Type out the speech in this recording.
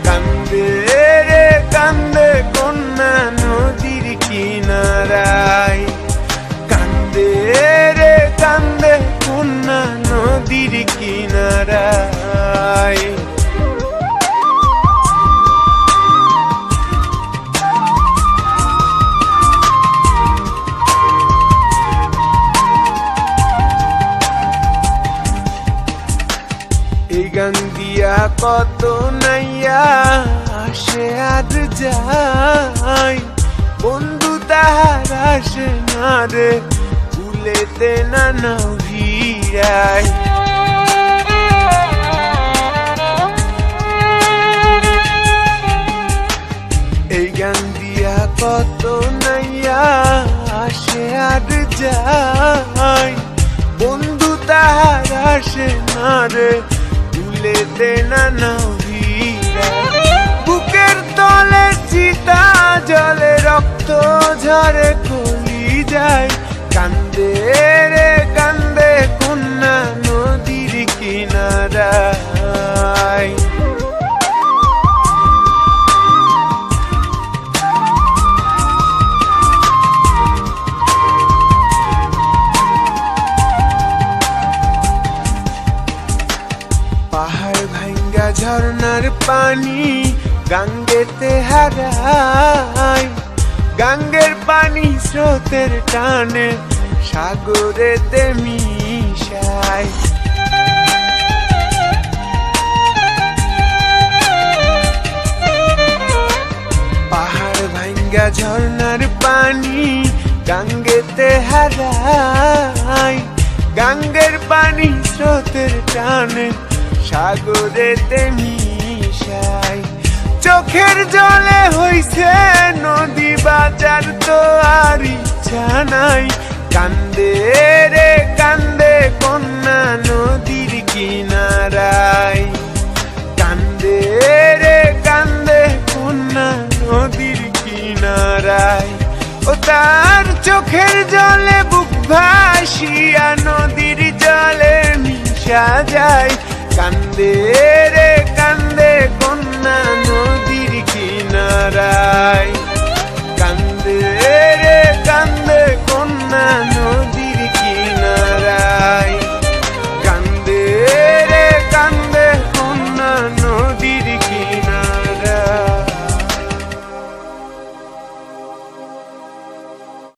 কান্দে রে কান্দে কন্যা নদীর কিনারায়, কান্দে রে কান্দে কন্যা নদীর কিনারায়। এই গান দিয়া কত নাইয়া আসে আর যায়, বন্ধু তাহার আসে না রে ভুলেতে না নৌরিয়ায়। এই গান দিয়া কত নাইয়া আসে আর যায়, বন্ধু তাহার আসে না রে ভুলেতে না নৌরিয়ায়। বুকের তলে চিতা জলে রক্ত ঝরে কলি যায়, কান্দে রে কান্দে কন্যা নদীর কিনারায়। পাহাড় ভাঙ্গা ঝর্ণার পানি গাঙ্গেতে হারায়, গাঙ্গের পানি স্রোতের টানে সাগরেতে মিশায়। পাহাড় ভাঙ্গা ঝর্ণার পানি গাঙ্গেতে হারায়, গাঙ্গের পানি স্রোতের টানে সাগরেতে মিশায়। চোখের জলে হইছে নদী বাজার তো আর ইচ্ছা নাই, কান্দে রে কান্দে কন্যা নদীর কিনারায়, কান্দে রে কান্দে কন্যা নদীর কিনারায়। ও তার চোখের জলে বুক ভাসিয়া নদীর জলে মিশা যায়, কান্দে রে কান্দে কন্যা